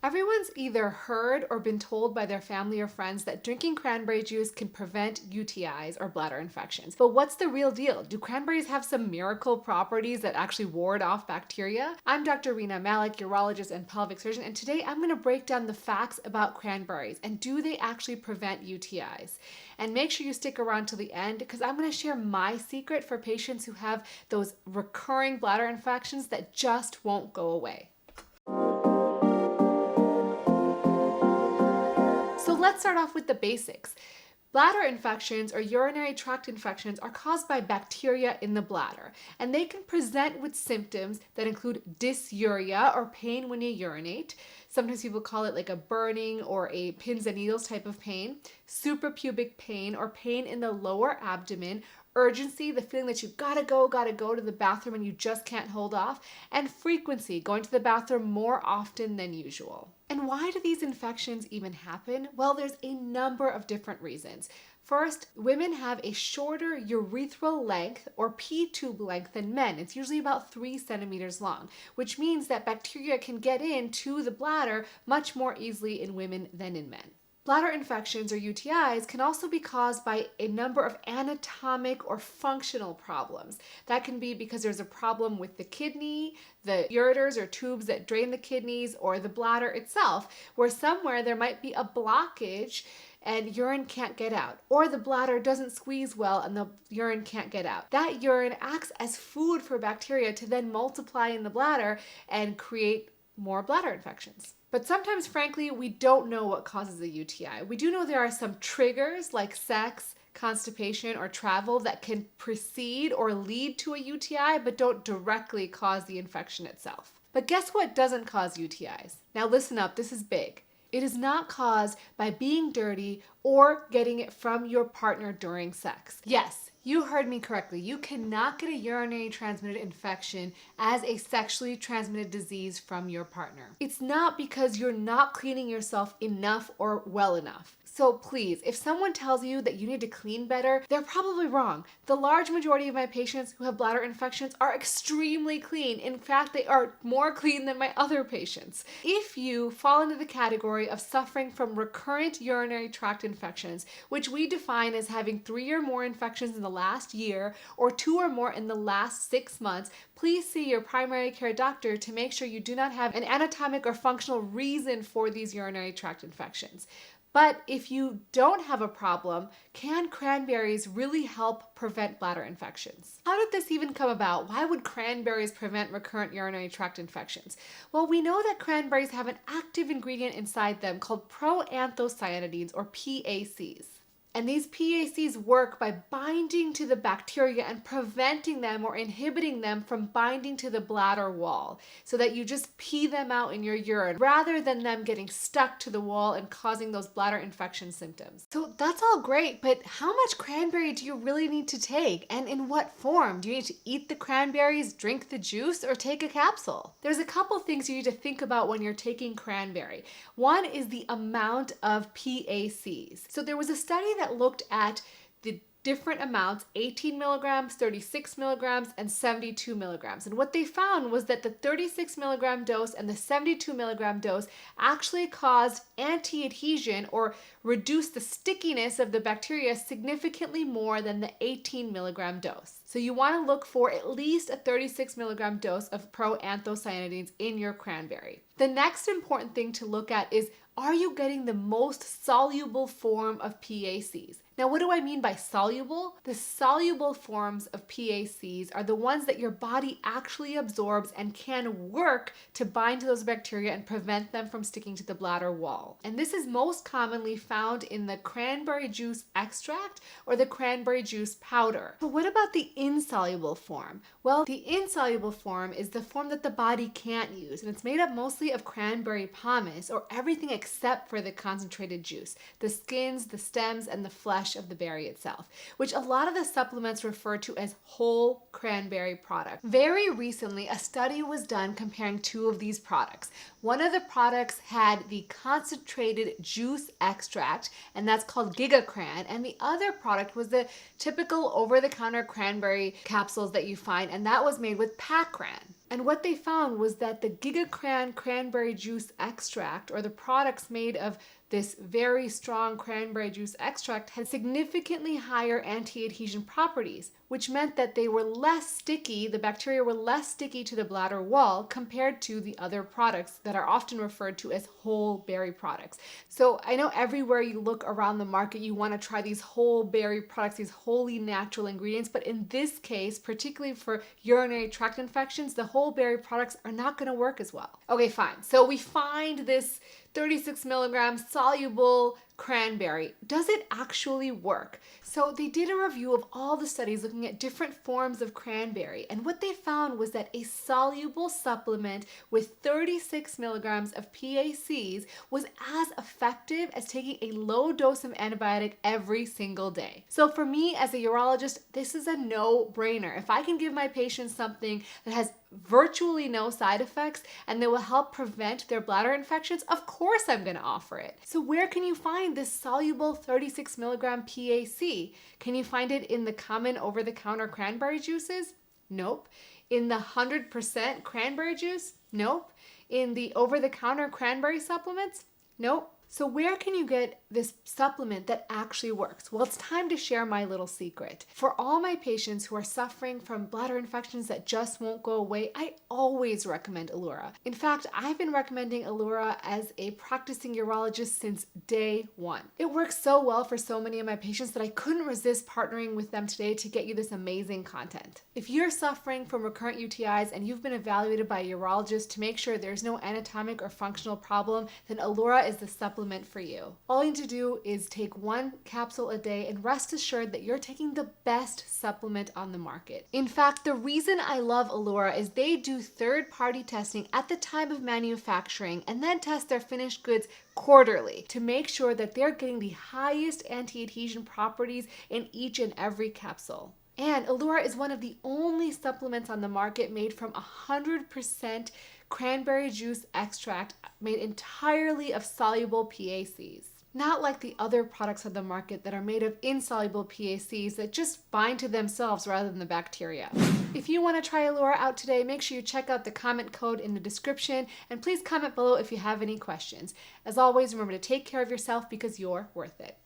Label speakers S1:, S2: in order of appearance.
S1: Everyone's either heard or been told by their family or friends that drinking cranberry juice can prevent UTIs or bladder infections. But what's the real deal? Do cranberries have some miracle properties that actually ward off bacteria? I'm Dr. Rina Malik, urologist and pelvic surgeon, and today I'm going to break down the facts about cranberries and do they actually prevent UTIs? And make sure you stick around till the end because I'm going to share my secret for patients who have those recurring bladder infections that just won't go away. So let's start off with the basics. Bladder infections or urinary tract infections are caused by bacteria in the bladder, and they can present with symptoms that include dysuria or pain when you urinate. Sometimes people call it like a burning or a pins and needles type of pain, suprapubic pain or pain in the lower abdomen, urgency, the feeling that you gotta go to the bathroom and you just can't hold off, and frequency, going to the bathroom more often than usual. And why do these infections even happen? Well, there's a number of different reasons. First, women have a shorter urethral length or P-tube length than men. It's usually about 3 centimeters long, which means that bacteria can get into the bladder much more easily in women than in men. Bladder infections or UTIs can also be caused by a number of anatomic or functional problems. That can be because there's a problem with the kidney, the ureters or tubes that drain the kidneys, or the bladder itself, where somewhere there might be a blockage and urine can't get out, or the bladder doesn't squeeze well and the urine can't get out. That urine acts as food for bacteria to then multiply in the bladder and create more bladder infections. But sometimes, frankly, we don't know what causes a UTI. We do know there are some triggers like sex, constipation, or travel that can precede or lead to a UTI, but don't directly cause the infection itself. But guess what doesn't cause UTIs? Now listen up, this is big. It is not caused by being dirty or getting it from your partner during sex. Yes, you heard me correctly. You cannot get a urinary transmitted infection as a sexually transmitted disease from your partner. It's not because you're not cleaning yourself enough or well enough. So please, if someone tells you that you need to clean better, they're probably wrong. The large majority of my patients who have bladder infections are extremely clean. In fact, they are more clean than my other patients. If you fall into the category of suffering from recurrent urinary tract infections, which we define as having 3 or more infections in the last year or 2 or more in the last 6 months, please see your primary care doctor to make sure you do not have an anatomic or functional reason for these urinary tract infections. But if you don't have a problem, can cranberries really help prevent bladder infections? How did this even come about? Why would cranberries prevent recurrent urinary tract infections? Well, we know that cranberries have an active ingredient inside them called proanthocyanidins or PACs. And these PACs work by binding to the bacteria and preventing them or inhibiting them from binding to the bladder wall so that you just pee them out in your urine rather than them getting stuck to the wall and causing those bladder infection symptoms. So that's all great, but how much cranberry do you really need to take? And in what form? Do you need to eat the cranberries, drink the juice, or take a capsule? There's a couple things you need to think about when you're taking cranberry. One is the amount of PACs. So there was a study that looked at the different amounts, 18 milligrams, 36 milligrams, and 72 milligrams. And what they found was that the 36 milligram dose and the 72 milligram dose actually caused anti-adhesion or reduced the stickiness of the bacteria significantly more than the 18 milligram dose. So you want to look for at least a 36 milligram dose of proanthocyanidins in your cranberry. The next important thing to look at is, are you getting the most soluble form of PACs? Now, what do I mean by soluble? The soluble forms of PACs are the ones that your body actually absorbs and can work to bind to those bacteria and prevent them from sticking to the bladder wall. And this is most commonly found in the cranberry juice extract or the cranberry juice powder. But what about the insoluble form? Well, the insoluble form is the form that the body can't use, and it's made up mostly of cranberry pomace or everything except for the concentrated juice, the skins, the stems, and the flesh of the berry itself, which a lot of the supplements refer to as whole cranberry product. Very recently, a study was done comparing 2 of these products. One of the products had the concentrated juice extract, and that's called GigaCran, and the other product was the typical over-the-counter cranberry capsules that you find, and that was made with Pacran. And what they found was that the GigaCran cranberry juice extract, or the products made of this very strong cranberry juice extract, had significantly higher anti-adhesion properties, which meant that they were less sticky, the bacteria were less sticky to the bladder wall compared to the other products that are often referred to as whole berry products. So I know everywhere you look around the market, you want to try these whole berry products, these wholly natural ingredients, but in this case, particularly for urinary tract infections, the whole berry products are not going to work as well. Okay, fine. So we find this 36 milligram soluble cranberry. Does it actually work? So they did a review of all the studies looking at different forms of cranberry, and what they found was that a soluble supplement with 36 milligrams of PACs was as effective as taking a low dose of antibiotic every single day. So for me as a urologist, this is a no-brainer. If I can give my patients something that has virtually no side effects and that will help prevent their bladder infections, of course I'm going to offer it. So where can you find this soluble 36 milligram PAC? Can you find it in the common over-the-counter cranberry juices? Nope. In the 100% cranberry juice? Nope. In the over-the-counter cranberry supplements? Nope. So where can you get this supplement that actually works? Well, it's time to share my little secret. For all my patients who are suffering from bladder infections that just won't go away, I always recommend Allura. In fact, I've been recommending Allura as a practicing urologist since day one. It works so well for so many of my patients that I couldn't resist partnering with them today to get you this amazing content. If you're suffering from recurrent UTIs and you've been evaluated by a urologist to make sure there's no anatomic or functional problem, then Allura is the supplement for you. All you need to do is take 1 capsule a day and rest assured that you're taking the best supplement on the market. In fact, the reason I love Allura is they do third-party testing at the time of manufacturing and then test their finished goods quarterly to make sure that they're getting the highest anti-adhesion properties in each and every capsule. And Allura is one of the only supplements on the market made from 100% cranberry juice extract made entirely of soluble PACs. Not like the other products on the market that are made of insoluble PACs that just bind to themselves rather than the bacteria. If you want to try Allura out today, make sure you check out the comment code in the description, and please comment below if you have any questions. As always, remember to take care of yourself because you're worth it.